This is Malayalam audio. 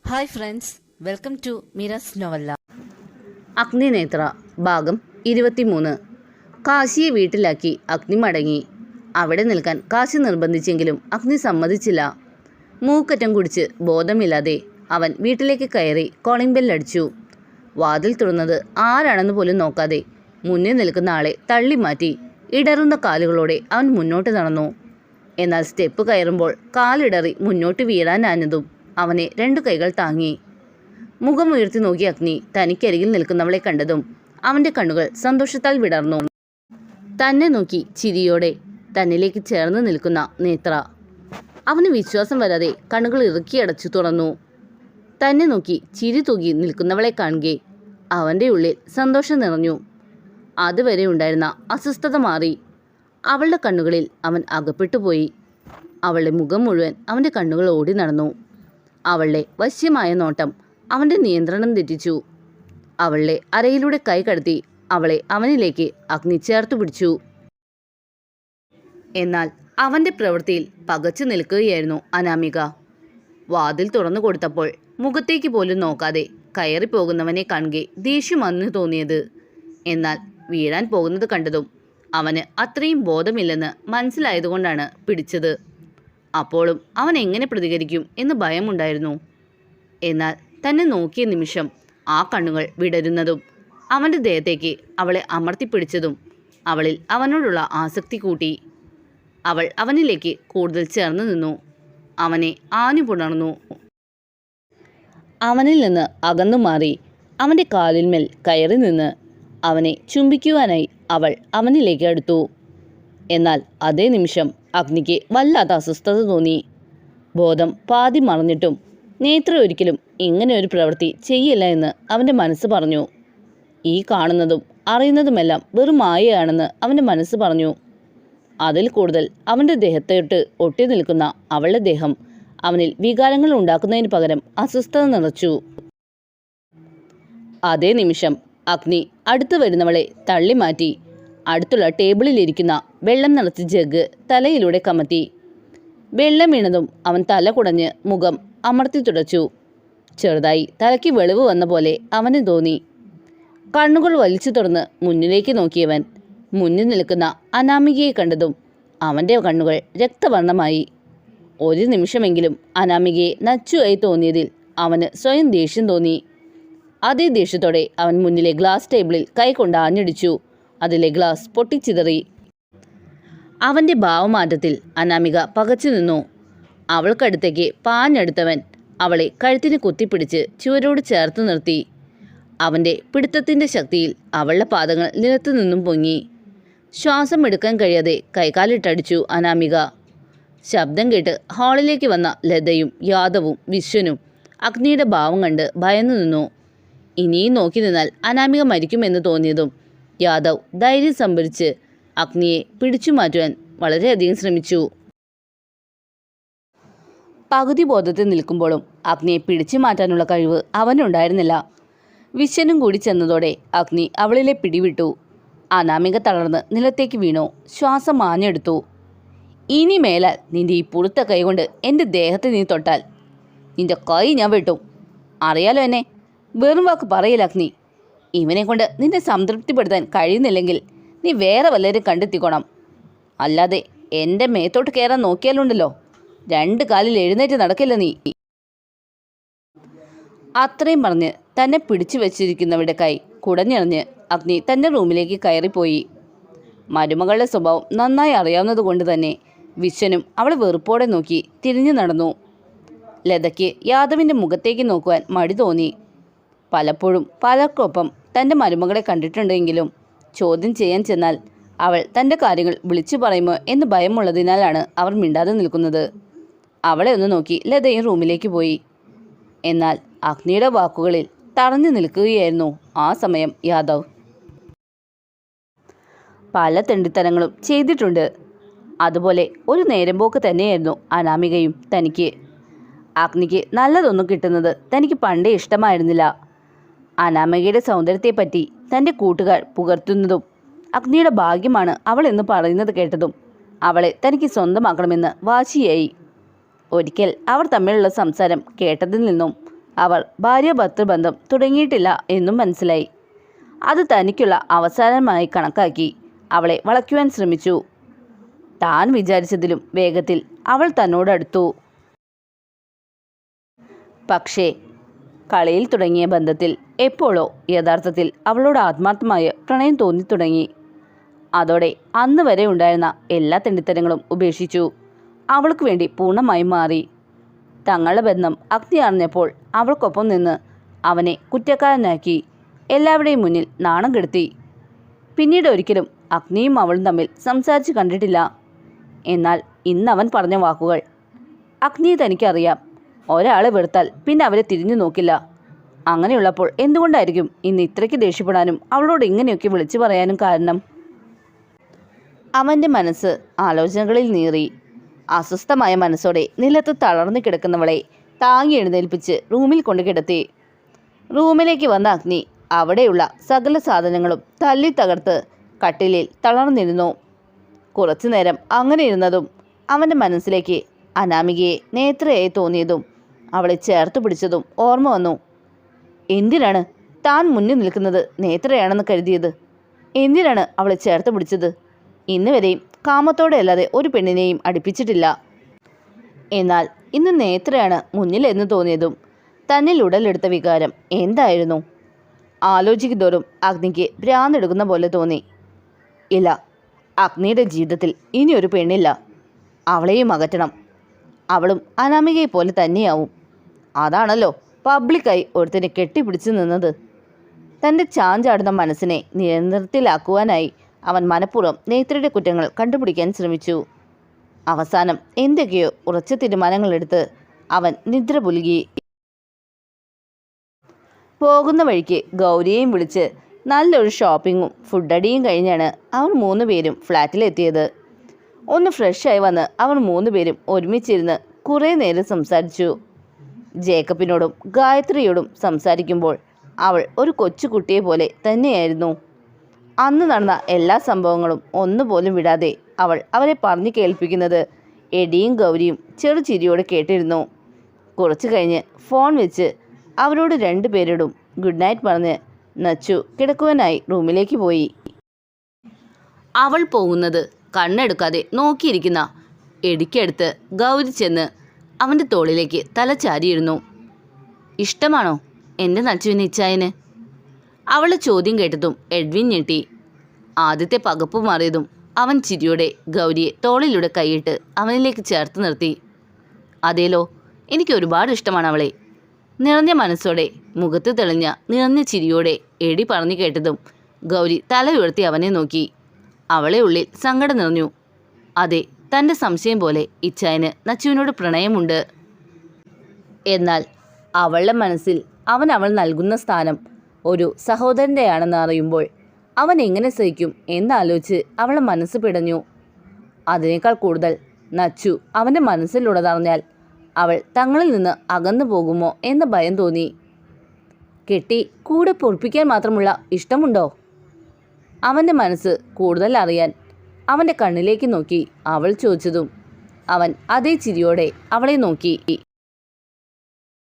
Hi friends, welcome to Meera's novella. Agninetra ഭാഗം 23. കാശിയെ വീട്ടിലാക്കി അഗ്നി മടങ്ങി. അവിടെ നിൽക്കാൻ കാശി നിർബന്ധിച്ചെങ്കിലും അഗ്നി സമ്മതിച്ചില്ല. മൂക്കറ്റം കുടിച്ച് ബോധമില്ലാതെ അവൻ വീട്ടിലേക്ക് കയറി കോളിംഗ് ബെല്ലടിച്ചു. വാതിൽ തുറന്നത് ആരാണെന്ന് പോലും നോക്കാതെ മുന്നിൽ നിൽക്കുന്ന ആളെ തള്ളി മാറ്റി ഇടറുന്ന കാലുകളോടെ അവൻ മുന്നോട്ട് നടന്നു. എന്നാൽ സ്റ്റെപ്പ് കയറുമ്പോൾ കാലിടറി മുന്നോട്ട് വീഴാനാഞ്ഞതും അവനെ 2 കൈകൾ താങ്ങി. മുഖം ഉയർത്തി നോക്കി അഗ്നി തനിക്കരികിൽ നിൽക്കുന്നവളെ കണ്ടതും അവൻ്റെ കണ്ണുകൾ സന്തോഷത്താൽ വിടർന്നു. തന്നെ നോക്കി ചിരിയോടെ തന്നിലേക്ക് ചേർന്ന് നിൽക്കുന്ന നേത്ര. അവന് വിശ്വാസം വരാതെ കണ്ണുകൾ ഇറുക്കിയടച്ചു തുറന്നു. തന്നെ നോക്കി ചിരി തൂകി നിൽക്കുന്നവളെ കാണുകെ അവൻ്റെ ഉള്ളിൽ സന്തോഷം നിറഞ്ഞു. അതുവരെ ഉണ്ടായിരുന്ന അസ്വസ്ഥത മാറി. അവളുടെ കണ്ണുകളിൽ അവൻ അകപ്പെട്ടുപോയി. അവളുടെ മുഖം മുഴുവൻ അവൻ്റെ കണ്ണുകൾ ഓടി നടന്നു. അവളുടെ വശ്യമായ നോട്ടം അവൻ്റെ നിയന്ത്രണം തെറ്റിച്ചു. അവളുടെ അരയിലൂടെ കൈ കടത്തി അവളെ അവനിലേക്ക് അഗ്നി ചേർത്തു പിടിച്ചു. എന്നാൽ അവൻ്റെ പ്രവൃത്തിയിൽ പകച്ചു നിൽക്കുകയായിരുന്നു അനാമിക. വാതിൽ തുറന്നു കൊടുത്തപ്പോൾ മുഖത്തേക്ക് പോലും നോക്കാതെ കയറിപ്പോകുന്നവനെ കാണുകെ ദേഷ്യം വന്നു തോന്നിയത്. എന്നാൽ വീഴാൻ പോകുന്നത് കണ്ടതും അവന് അത്രയും ബോധമില്ലെന്ന് മനസ്സിലായതുകൊണ്ടാണ് പിടിച്ചത്. അപ്പോഴും അവൻ എങ്ങനെ പ്രതികരിക്കും എന്ന് ഭയമുണ്ടായിരുന്നു. എന്നാൽ തന്നെ നോക്കിയ നിമിഷം ആ കണ്ണുകൾ വിടരുന്നതും അവൻ്റെ ദേഹത്തേക്ക് അവളെ അമർത്തിപ്പിടിച്ചതും അവളിൽ അവനോടുള്ള ആസക്തി കൂട്ടി. അവൾ അവനിലേക്ക് കൂടുതൽ ചേർന്ന് നിന്നു. അവനെ ആഞ്ഞു പുണർന്നു. അവനിൽ നിന്ന് അകന്നു മാറി അവൻ്റെ കാലിന്മേൽ കയറി നിന്ന് അവനെ ചുംബിക്കുവാനായി അവൾ അവനിലേക്ക് അടുത്തു. എന്നാൽ അതേ നിമിഷം അഗ്നിക്ക് വല്ലാത്ത അസ്വസ്ഥത തോന്നി. ബോധം പാതി മറന്നിട്ടും നേത്ര ഒരിക്കലും ഇങ്ങനെ ഒരു പ്രവൃത്തി ചെയ്യില്ല എന്ന് അവൻ്റെ മനസ്സ് പറഞ്ഞു. ഈ കാണുന്നതും അറിയുന്നതുമെല്ലാം വെറും മായയാണെന്ന് അവൻ്റെ മനസ്സ് പറഞ്ഞു. അതിൽ കൂടുതൽ അവൻ്റെ ദേഹത്തോട്ട് ഒട്ടി നിൽക്കുന്ന അവളുടെ ദേഹം അവനിൽ വികാരങ്ങൾ ഉണ്ടാക്കുന്നതിന് പകരം അസ്വസ്ഥത നിറച്ചു. അതേ നിമിഷം അഗ്നി അടുത്തു വരുന്നവളെ തള്ളി മാറ്റി അടുത്തുള്ള ടേബിളിലിരിക്കുന്ന വെള്ളം നിറച്ച ജഗ് തലയിലൂടെ കമത്തി. വെള്ളം വീണതും അവൻ തല കുടഞ്ഞ് മുഖം അമർത്തി തുടച്ചു. ചെറുതായി തലയ്ക്ക് വെളിവ് വന്ന പോലെ അവന് തോന്നി. കണ്ണുകൾ വലിച്ചു തുറന്ന് മുന്നിലേക്ക് നോക്കിയവൻ മുന്നിൽ നിൽക്കുന്ന അനാമികയെ കണ്ടതും അവൻ്റെ കണ്ണുകൾ രക്തവർണ്ണമായി. ഒരു നിമിഷമെങ്കിലും അനാമികയെ നച്ചുവായി തോന്നിയതിൽ അവന് സ്വയം ദേഷ്യം തോന്നി. അതേ ദേഷ്യത്തോടെ അവൻ മുന്നിലെ ഗ്ലാസ് ടേബിളിൽ കൈകൊണ്ട് ആഞ്ഞടിച്ചു. അതിലെ ഗ്ലാസ് പൊട്ടിച്ചിതറി. അവൻ്റെ ഭാവമാറ്റത്തിൽ അനാമിക പകച്ചു നിന്നു. അവൾക്കടുത്തേക്ക് പാഞ്ഞെടുത്തവൻ അവളെ കഴുത്തിന് കുത്തിപ്പിടിച്ച് ചുവരോട് ചേർത്ത് നിർത്തി. അവൻ്റെ പിടുത്തത്തിൻ്റെ ശക്തിയിൽ അവളുടെ പാദങ്ങൾ നിലത്തു നിന്നും പൊങ്ങി. ശ്വാസം എടുക്കാൻ കഴിയാതെ കൈകാലിട്ടടിച്ചു അനാമിക. ശബ്ദം കേട്ട് ഹാളിലേക്ക് വന്ന ലതയും യാദവും വിശ്വനും അഗ്നിയുടെ ഭാവം കണ്ട് ഭയന്നു നിന്നു. ഇനിയും നോക്കി നിന്നാൽ അനാമിക മരിക്കുമെന്ന് തോന്നിയതും യാദവ് ധൈര്യം സംഭരിച്ച് അഗ്നിയെ പിടിച്ചു മാറ്റുവാൻ വളരെയധികം ശ്രമിച്ചു. പകുതി ബോധത്തിൽ നിൽക്കുമ്പോഴും അഗ്നിയെ പിടിച്ചു മാറ്റാനുള്ള കഴിവ് അവനുണ്ടായിരുന്നില്ല. വിശ്വനും കൂടി ചെന്നതോടെ അഗ്നി അവളിലെ പിടിവിട്ടു. അനാമിക തളർന്ന് നിലത്തേക്ക് വീണു. ശ്വാസം ആഞ്ഞെടുത്തു. ഇനി മേലാൽ നിന്റെ ഈ പുറത്ത കൈ കൊണ്ട് എൻ്റെ ദേഹത്ത് നീ തൊട്ടാൽ നിന്റെ കൈ ഞാൻ വെട്ടും. അറിയാലോ എന്നെ. വെറും വാക്ക് പറയില്ല അഗ്നി. ഇവനെ കൊണ്ട് നിന്നെ സംതൃപ്തിപ്പെടുത്താൻ കഴിയുന്നില്ലെങ്കിൽ നീ വേറെ വല്ലവരും കണ്ടെത്തിക്കോണം. അല്ലാതെ എൻ്റെ മേത്തോട്ട് കയറാൻ നോക്കിയാലുണ്ടല്ലോ 2 കാലിൽ എഴുന്നേറ്റ് നടക്കില്ല നീ. അത്രയും പറഞ്ഞ് തന്നെ പിടിച്ചു വെച്ചിരിക്കുന്നവരുടെ കൈ കുടഞ്ഞെറിഞ്ഞ് അഗ്നി തൻ്റെ റൂമിലേക്ക് കയറിപ്പോയി. മരുമകളുടെ സ്വഭാവം നന്നായി അറിയാവുന്നത് കൊണ്ട് തന്നെ വിശ്വനും അവളെ വെറുപ്പോടെ നോക്കി തിരിഞ്ഞു നടന്നു. ലതയ്ക്ക് യാദവിൻ്റെ മുഖത്തേക്ക് നോക്കുവാൻ മടി തോന്നി. പലപ്പോഴും പലർക്കൊപ്പം തൻ്റെ മരുമകളെ കണ്ടിട്ടുണ്ടെങ്കിലും ചോദ്യം ചെയ്യാൻ ചെന്നാൽ അവൾ തൻ്റെ കാര്യങ്ങൾ വിളിച്ചു പറയുമോ എന്ന് ഭയമുള്ളതിനാലാണ് അവർ മിണ്ടാതെ നിൽക്കുന്നത്. അവളെ ഒന്ന് നോക്കി ലതയും റൂമിലേക്ക് പോയി. എന്നാൽ അഗ്നിയുടെ വാക്കുകളിൽ തറഞ്ഞു നിൽക്കുകയായിരുന്നു ആ സമയം യാദവ്. പല തെണ്ടിത്തരങ്ങളും ചെയ്തിട്ടുണ്ട്. അതുപോലെ ഒരു നേരമ്പോക്ക് തന്നെയായിരുന്നു അനാമികയും തനിക്ക്. അഗ്നിക്ക് നല്ലതൊന്നും കിട്ടുന്നത് തനിക്ക് പണ്ടേ ഇഷ്ടമായിരുന്നില്ല. അനാമികയുടെ സൗന്ദര്യത്തെപ്പറ്റി തൻ്റെ കൂട്ടുകാർ പുകഴ്ത്തുന്നതും അഗ്നിയുടെ ഭാഗ്യമാണ് അവൾ എന്ന് പറയുന്നത് കേട്ടതും അവളെ തനിക്ക് സ്വന്തമാക്കണമെന്ന് വാശിയായി. ഒരിക്കൽ അവർ തമ്മിലുള്ള സംസാരം കേട്ടതിൽ നിന്നും അവർ ഭാര്യ ഭർത്തൃബന്ധം തുടങ്ങിയിട്ടില്ല എന്നും മനസ്സിലായി. അത് തനിക്കുള്ള അവസാനമായി കണക്കാക്കി അവളെ വളയ്ക്കുവാൻ ശ്രമിച്ചു. താൻ വിചാരിച്ചതിലും വേഗത്തിൽ അവൾ തന്നോടടുത്തു. പക്ഷേ കളിയിൽ തുടങ്ങിയ ബന്ധത്തിൽ എപ്പോഴോ യഥാർത്ഥത്തിൽ അവളോട് ആത്മാർത്ഥമായ പ്രണയം തോന്നിത്തുടങ്ങി. അതോടെ അന്ന് വരെ ഉണ്ടായിരുന്ന എല്ലാ തെണ്ടിത്തരങ്ങളും ഉപേക്ഷിച്ചു. അവൾക്ക് വേണ്ടി പൂർണ്ണമായും മാറി. തങ്ങളുടെ ബന്ധം അഗ്നി അറിഞ്ഞപ്പോൾ അവൾക്കൊപ്പം നിന്ന് അവനെ കുറ്റക്കാരനാക്കി എല്ലാവരുടെയും മുന്നിൽ നാണം കെടുത്തി. പിന്നീട് ഒരിക്കലും അഗ്നിയും അവളും തമ്മിൽ സംസാരിച്ച് കണ്ടിട്ടില്ല. എന്നാൽ ഇന്നവൻ പറഞ്ഞ വാക്കുകൾ അഗ്നിയെ തനിക്കറിയാം. ഒരാളെ വെറുത്താൽ പിന്നെ അവരെ തിരിഞ്ഞു നോക്കില്ല. അങ്ങനെയുള്ളപ്പോൾ എന്തുകൊണ്ടായിരിക്കും ഇന്ന് ഇത്രയ്ക്ക് ദേഷ്യപ്പെടാനും അവളോട് ഇങ്ങനെയൊക്കെ വിളിച്ചു പറയാനും കാരണം? അവൻ്റെ മനസ്സ് ആലോചനകളിൽ നീറി. അസ്വസ്ഥമായ മനസ്സോടെ നിലത്ത് തളർന്നു കിടക്കുന്നവളെ താങ്ങി എഴുന്നേൽപ്പിച്ച് റൂമിൽ കൊണ്ട് കിടത്തി. റൂമിലേക്ക് വന്ന അഗ്നി അവിടെയുള്ള സകല സാധനങ്ങളും തല്ലി തകർത്ത് കട്ടിലിൽ തളർന്നിരുന്നു. കുറച്ചു നേരം അങ്ങനെ ഇരുന്നതും അവൻ്റെ മനസ്സിലേക്ക് അനാമികയെ നേത്രയായി തോന്നിയതും അവളെ ചേർത്ത് പിടിച്ചതും ഓർമ്മ വന്നു. എന്തിനാണ് താൻ മുന്നിൽ നിൽക്കുന്നത് നേത്രയാണെന്ന് കരുതിയത്? എന്തിനാണ് അവളെ ചേർത്ത് പിടിച്ചത്? ഇന്ന് വരെയും കാമത്തോടെ അല്ലാതെ ഒരു പെണ്ണിനെയും അടുപ്പിച്ചിട്ടില്ല. എന്നാൽ ഇന്ന് നേത്രയാണ് മുന്നിലെന്ന് തോന്നിയതും തന്നിൽ ഉടലെടുത്ത വികാരം എന്തായിരുന്നു? ആലോചിക്കുന്തോറും അഗ്നിക്ക് ഭ്രാന്തെടുക്കുന്ന പോലെ തോന്നി. ഇല്ല, അഗ്നിയുടെ ജീവിതത്തിൽ ഇനിയൊരു പെണ്ണില്ല. അവളെയും അകറ്റണം. അവളും അനാമികയെ പോലെ തന്നെയാവും. അതാണല്ലോ പബ്ലിക്കായി ഒരുത്തനെ കെട്ടിപ്പിടിച്ചു നിന്നത്. തൻ്റെ ചാഞ്ചാടുന്ന മനസ്സിനെ നിയന്ത്രണത്തിലാക്കുവാനായി അവൻ മനഃപൂർവ്വം നേത്രയുടെ കുറ്റങ്ങൾ കണ്ടുപിടിക്കാൻ ശ്രമിച്ചു. അവസാനം എന്തൊക്കെയോ ഉറച്ച തീരുമാനങ്ങളെടുത്ത് അവൻ നിദ്ര പുലുകി. പോകുന്ന വഴിക്ക് ഗൗരിയെയും വിളിച്ച് നല്ലൊരു ഷോപ്പിങ്ങും ഫുഡടിയും കഴിഞ്ഞാണ് അവർ 3 പേരും ഫ്ലാറ്റിലെത്തിയത്. ഒന്ന് ഫ്രഷായി വന്ന് അവർ 3 പേരും ഒരുമിച്ചിരുന്ന് കുറേ നേരം സംസാരിച്ചു. ജേക്കബിനോടും ഗായത്രിയോടും സംസാരിക്കുമ്പോൾ അവൾ ഒരു കൊച്ചുകുട്ടിയെ പോലെ തന്നെയായിരുന്നു. അന്ന് നടന്ന എല്ലാ സംഭവങ്ങളും ഒന്നുപോലും വിടാതെ അവൾ അവരെ പറഞ്ഞു കേൾപ്പിക്കുന്നത് എഡിയും ഗൗരിയും ചെറുചിരിയോടെ കേട്ടിരുന്നു. കുറച്ചു കഴിഞ്ഞ് ഫോൺ വെച്ച് അവരോട് 2 പേരോടും ഗുഡ് നൈറ്റ് പറഞ്ഞ് നച്ചു കിടക്കുവാനായി റൂമിലേക്ക് പോയി. അവൾ പോകുന്നത് കണ്ണെടുക്കാതെ നോക്കിയിരിക്കുന്ന എടിക്കടുത്ത് ഗൗരി ചെന്ന് അവൻ്റെ തോളിലേക്ക് തല ചാരിയിരുന്നു. ഇഷ്ടമാണോ എൻ്റെ നച്ചുവിന് ഇച്ചായന്? അവളെ ചോദ്യം കേട്ടതും എഡ്വിൻ ഞെട്ടി. ആദ്യത്തെ പകപ്പ് മാറിയതും അവൻ ചിരിയോടെ ഗൗരിയെ തോളിലൂടെ കൈയിട്ട് അവനിലേക്ക് ചേർത്ത് നിർത്തി. അതേലോ, എനിക്ക് ഒരുപാട് ഇഷ്ടമാണ് അവളെ. നിറഞ്ഞ മനസ്സോടെ മുഖത്ത് തെളിഞ്ഞ നിറഞ്ഞ ചിരിയോടെ എടി പറഞ്ഞു കേട്ടതും ഗൗരി തല ഉയർത്തി അവനെ നോക്കി. അവളെ ഉള്ളിൽ സങ്കടം നിറഞ്ഞു. അതെ, തൻ്റെ സംശയം പോലെ ഇച്ചായന് നച്ചുവിനോട് പ്രണയമുണ്ട്. എന്നാൽ അവളുടെ മനസ്സിൽ അവൾ നൽകുന്ന സ്ഥാനം ഒരു സഹോദരൻ്റെയാണെന്ന് അറിയുമ്പോൾ അവൻ എങ്ങനെ സഹിക്കും എന്നാലോചിച്ച് അവളുടെ മനസ്സ് പിടഞ്ഞു. അതിനേക്കാൾ കൂടുതൽ നച്ചു അവൻ്റെ മനസ്സിലുള്ളതറിഞ്ഞാൽ അവൾ തങ്ങളിൽ നിന്ന് അകന്നു പോകുമോ എന്ന ഭയം തോന്നി. കെട്ടി കൂടെ പൊറപ്പിക്കാൻ മാത്രമുള്ള ഇഷ്ടമുണ്ടോ? അവൻ്റെ മനസ്സ് കൂടുതൽ അറിയാൻ അവൻ്റെ കണ്ണിലേക്ക് നോക്കി അവൾ ചോദിച്ചതും അവൻ അതേ ചിരിയോടെ അവളെ നോക്കി.